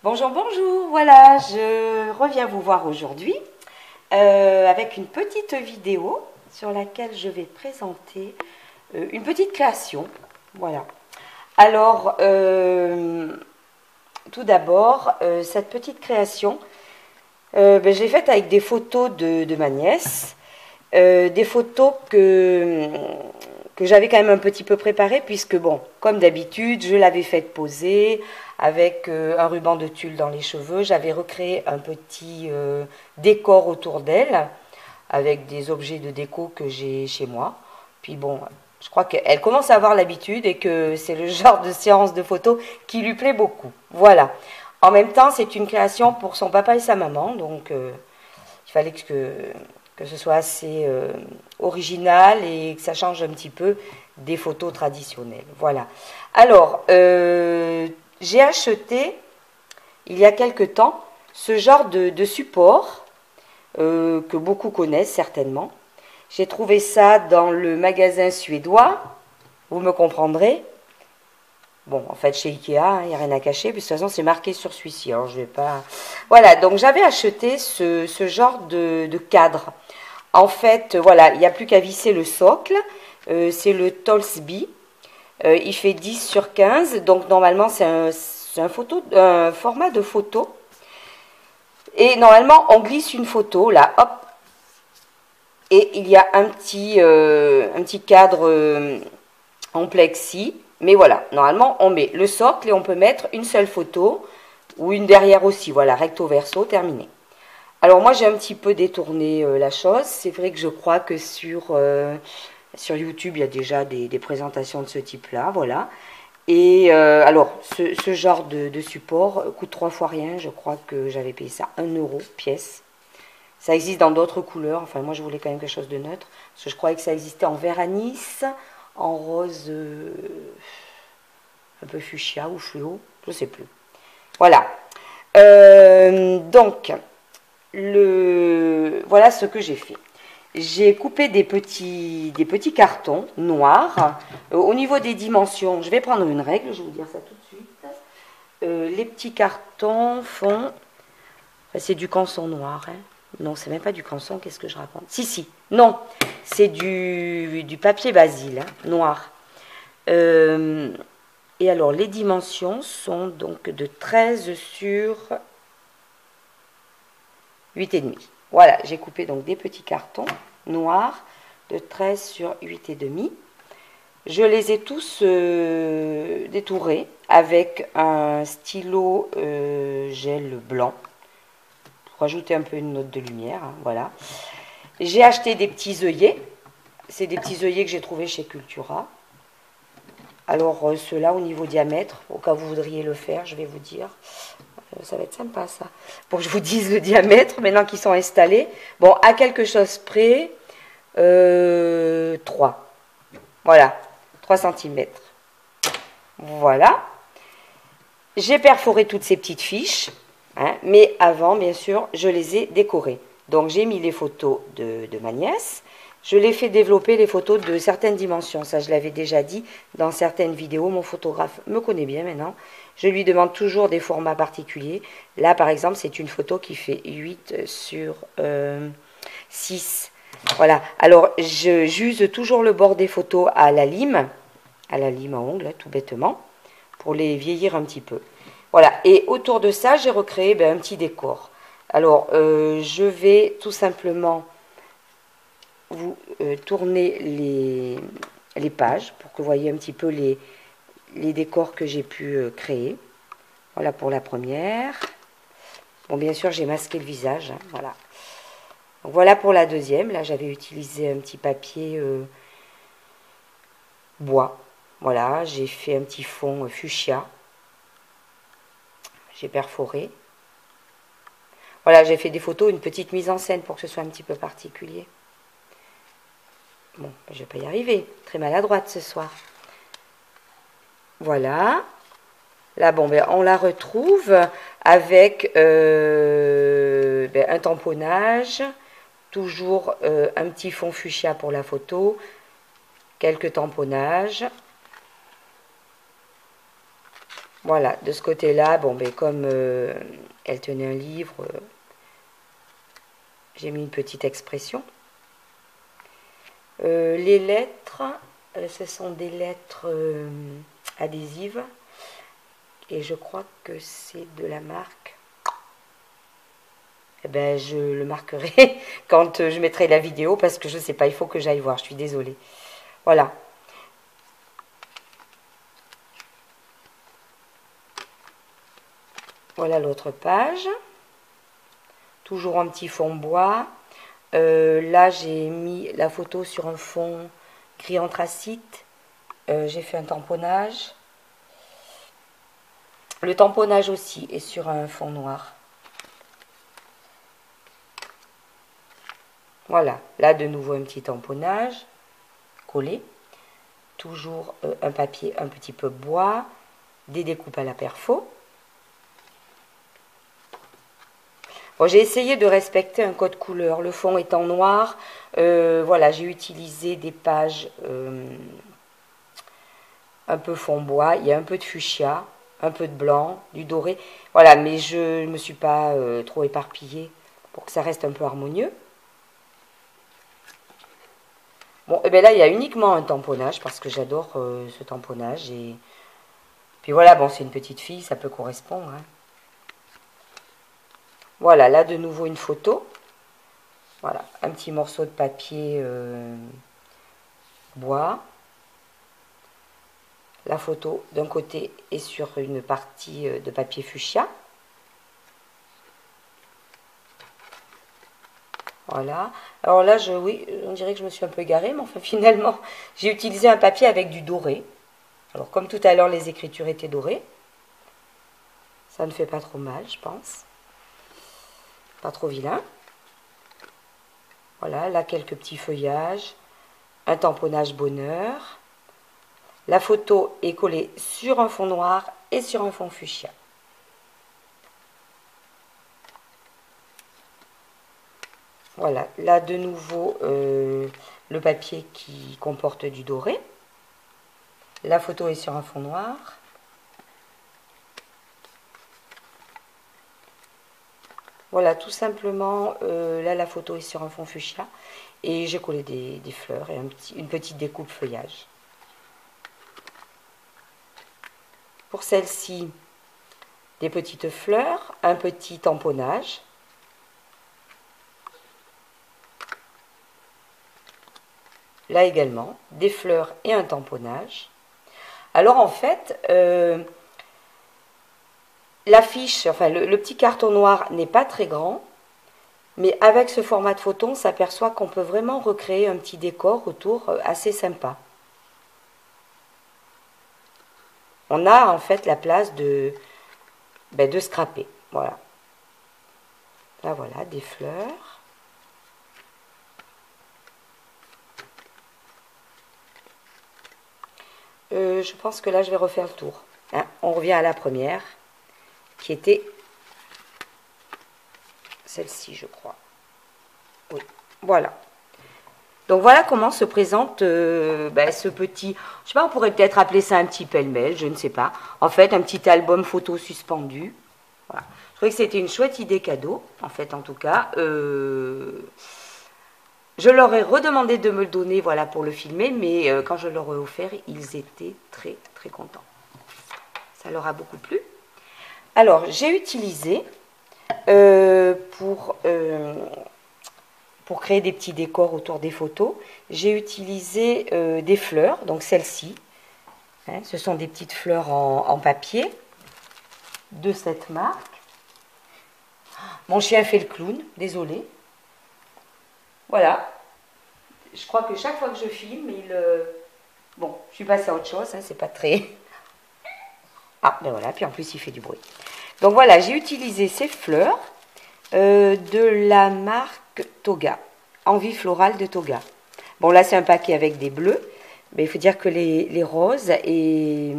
Bonjour, bonjour, voilà, je reviens vous voir aujourd'hui avec une petite vidéo sur laquelle je vais présenter une petite création. Voilà. Alors, tout d'abord, cette petite création, je l'ai faite avec des photos de ma nièce, des photos que j'avais quand même un petit peu préparées, puisque bon, comme d'habitude, je l'avais faite poser avec un ruban de tulle dans les cheveux. J'avais recréé un petit décor autour d'elle, avec des objets de déco que j'ai chez moi. Puis bon, je crois qu'elle commence à avoir l'habitude et que c'est le genre de séance de photos qui lui plaît beaucoup. Voilà. En même temps, c'est une création pour son papa et sa maman, donc il fallait que ce soit assez original et que ça change un petit peu des photos traditionnelles. Voilà. Alors, j'ai acheté, il y a quelque temps, ce genre de support que beaucoup connaissent certainement. J'ai trouvé ça dans le magasin suédois, vous me comprendrez. Bon, en fait, chez Ikea, il n'y a rien à cacher, puis de toute façon, c'est marqué sur celui-ci, alors je vais pas... Voilà, donc j'avais acheté ce genre de cadre. En fait, voilà, il n'y a plus qu'à visser le socle, c'est le Tollsby, il fait 10/15, donc normalement, c'est un format de photo. Et normalement, on glisse une photo, là, hop, et il y a un petit cadre en plexi. Mais voilà, normalement, on met le socle et on peut mettre une seule photo ou une derrière aussi. Voilà, recto verso, terminé. Alors moi, j'ai un petit peu détourné la chose. C'est vrai que je crois que sur YouTube, il y a déjà des présentations de ce type-là. Voilà. Et alors, ce genre de support coûte 3 fois rien. Je crois que j'avais payé ça 1 euro pièce. Ça existe dans d'autres couleurs. Enfin, moi, je voulais quand même quelque chose de neutre. Parce que je croyais que ça existait en vert anis, en rose un peu fuchsia ou fluo, je ne sais plus. Voilà. Donc, voilà ce que j'ai fait. J'ai coupé des petits cartons noirs. Au niveau des dimensions, je vais prendre une règle, je vais vous dire ça tout de suite. Les petits cartons font... Enfin, c'est du canson noir, hein. Non, c'est même pas du canson, qu'est-ce que je raconte? Si, non, c'est du papier basil, hein, noir. Et alors, les dimensions sont donc de 13 sur 8,5. Voilà, j'ai coupé donc des petits cartons noirs de 13 sur 8,5. Je les ai tous détourés avec un stylo gel blanc pour ajouter un peu une note de lumière, hein, voilà. J'ai acheté des petits œillets. C'est des petits œillets que j'ai trouvés chez Cultura. Alors, ceux-là, au niveau diamètre, au cas où vous voudriez le faire, je vais vous dire. Ça va être sympa, ça. Pour que je vous dise le diamètre, maintenant qu'ils sont installés. Bon, à quelque chose près, 3. Voilà, 3 cm. Voilà. J'ai perforé toutes ces petites fiches. Hein, mais avant, bien sûr, je les ai décorées. Donc, j'ai mis les photos de ma nièce. Je l'ai fait développer les photos de certaines dimensions. Ça, je l'avais déjà dit dans certaines vidéos. Mon photographe me connaît bien maintenant. Je lui demande toujours des formats particuliers. Là, par exemple, c'est une photo qui fait 8 sur 6. Voilà. Alors, j'use toujours le bord des photos à la lime à ongles, tout bêtement, pour les vieillir un petit peu. Voilà. Et autour de ça, j'ai recréé un petit décor. Alors, je vais tout simplement vous tournez les pages pour que vous voyez un petit peu les décors que j'ai pu créer. Voilà pour la première. Bon, bien sûr, j'ai masqué le visage. Hein, voilà. Donc, voilà pour la deuxième. Là, j'avais utilisé un petit papier bois. Voilà, j'ai fait un petit fond fuchsia. J'ai perforé. Voilà, j'ai fait des photos, une petite mise en scène pour que ce soit un petit peu particulier. Bon, je ne vais pas y arriver. Très maladroite ce soir. Voilà. Là, bon, on la retrouve avec un tamponnage. Toujours un petit fond fuchsia pour la photo. Quelques tamponnages. Voilà, de ce côté-là, bon, ben, comme elle tenait un livre, j'ai mis une petite expression. Les lettres, ce sont des lettres adhésives. Et je crois que c'est de la marque. Eh ben, je le marquerai quand je mettrai la vidéo parce que je ne sais pas, il faut que j'aille voir, je suis désolée. Voilà. Voilà l'autre page. Toujours un petit fond bois. Là, j'ai mis la photo sur un fond gris anthracite. J'ai fait un tamponnage. Le tamponnage aussi est sur un fond noir. Voilà, là de nouveau un petit tamponnage collé. Toujours un papier un petit peu bois, des découpes à la perfo. Bon, j'ai essayé de respecter un code couleur, le fond étant noir. Voilà, j'ai utilisé des pages un peu fond bois. Il y a un peu de fuchsia, un peu de blanc, du doré. Voilà, mais je ne me suis pas trop éparpillée pour que ça reste un peu harmonieux. Bon, et bien là, il y a uniquement un tamponnage parce que j'adore ce tamponnage. Et puis voilà, bon, c'est une petite fille, ça peut correspondre. Hein. Voilà, là, de nouveau une photo. Voilà, un petit morceau de papier bois. La photo, d'un côté, est sur une partie de papier fuchsia. Voilà. Alors là, oui, on dirait que je me suis un peu égarée, mais enfin, finalement, j'ai utilisé un papier avec du doré. Alors, comme tout à l'heure, les écritures étaient dorées. Ça ne fait pas trop mal, je pense. Pas trop vilain. Voilà, là, quelques petits feuillages. Un tamponnage bonheur. La photo est collée sur un fond noir et sur un fond fuchsia. Voilà, là de nouveau le papier qui comporte du doré. La photo est sur un fond noir. Voilà, tout simplement, là la photo est sur un fond fuchsia. Et j'ai collé des fleurs et une petite découpe feuillage. Pour celle-ci, des petites fleurs, un petit tamponnage. Là également, des fleurs et un tamponnage. Alors en fait, l'affiche, enfin le petit carton noir n'est pas très grand, mais avec ce format de photo, on s'aperçoit qu'on peut vraiment recréer un petit décor autour assez sympa. On a en fait la place de scraper. Voilà. Là voilà, des fleurs. Je pense que là je vais refaire le tour. Hein, on revient à la première, qui était celle-ci, je crois. Oui, voilà. Donc voilà comment se présente ce petit, je sais pas, on pourrait peut-être appeler ça un petit pêle-mêle, je ne sais pas. En fait, un petit album photo suspendu. Voilà. Je trouvais que c'était une chouette idée cadeau, en fait, en tout cas. Je leur ai redemandé de me le donner, voilà, pour le filmer, mais quand je leur ai offert, ils étaient très, très contents. Ça leur a beaucoup plu. Alors, j'ai utilisé pour créer des petits décors autour des photos, j'ai utilisé des fleurs, donc celles-ci. Hein, ce sont des petites fleurs en papier de cette marque. Mon chien fait le clown, désolé. Voilà. Je crois que chaque fois que je filme, bon, je suis passée à autre chose, hein, c'est pas très... Ah, ben voilà, puis en plus il fait du bruit. Donc voilà, j'ai utilisé ces fleurs de la marque Toga, Envie Florale de Toga. Bon, là c'est un paquet avec des bleus, mais il faut dire que les roses et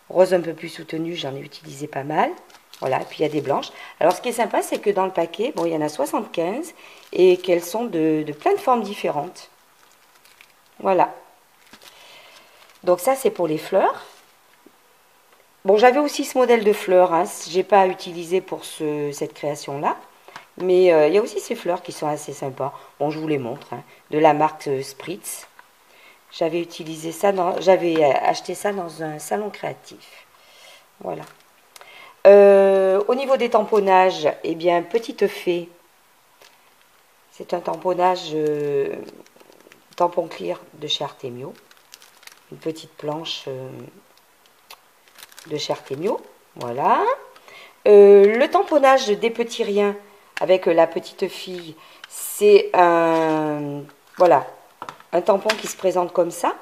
roses un peu plus soutenues, j'en ai utilisé pas mal. Voilà, puis il y a des blanches. Alors ce qui est sympa, c'est que dans le paquet, bon, il y en a 75 et qu'elles sont de plein de formes différentes. Voilà. Donc ça, c'est pour les fleurs. Bon, j'avais aussi ce modèle de fleurs, hein, j'ai pas utilisé pour cette création-là. Mais il y a aussi ces fleurs qui sont assez sympas. Bon, je vous les montre, hein, de la marque Spritz. J'avais acheté ça dans un salon créatif. Voilà. Au niveau des tamponnages, eh bien, Petite Fée, c'est un tamponnage tampon clear de chez Artemio. Une petite planche de chez Artemio. Voilà. Le tamponnage des petits riens avec la petite fille, c'est voilà, un tampon qui se présente comme ça,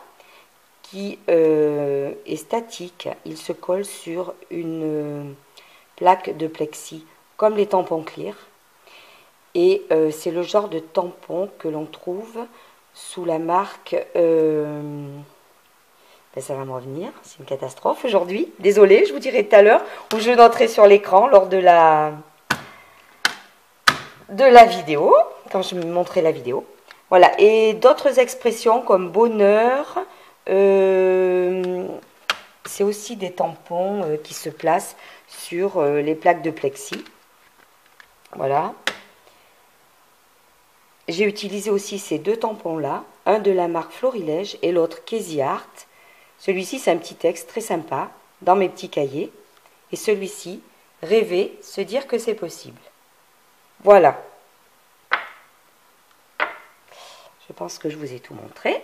qui est statique. Il se colle sur une plaque de plexi, comme les tampons clear. Et c'est le genre de tampon que l'on trouve sous la marque... ben ça va me revenir, c'est une catastrophe aujourd'hui. Désolée, je vous dirai tout à l'heure, ou je noterai sur l'écran lors de la vidéo, quand je me montrerai la vidéo. Voilà, et d'autres expressions comme bonheur, c'est aussi des tampons qui se placent sur les plaques de plexi. Voilà. J'ai utilisé aussi ces deux tampons-là, un de la marque Florilège et l'autre Casey Art. Celui-ci, c'est un petit texte très sympa dans mes petits cahiers. Et celui-ci, rêver, se dire que c'est possible. Voilà. Je pense que je vous ai tout montré.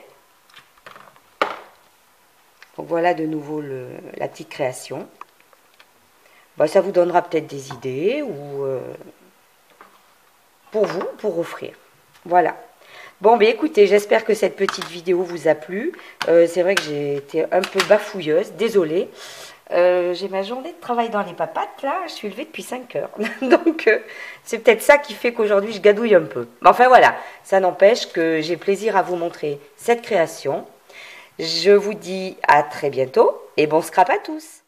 Donc voilà de nouveau la petite création. Ben, ça vous donnera peut-être des idées ou pour vous, pour offrir. Voilà. Bon, ben écoutez, j'espère que cette petite vidéo vous a plu. C'est vrai que j'ai été un peu bafouilleuse, désolée. J'ai ma journée de travail dans les papates, là, je suis levée depuis 5 heures. Donc, c'est peut-être ça qui fait qu'aujourd'hui, je gadouille un peu. Mais enfin, voilà, ça n'empêche que j'ai plaisir à vous montrer cette création. Je vous dis à très bientôt et bon scrap à tous.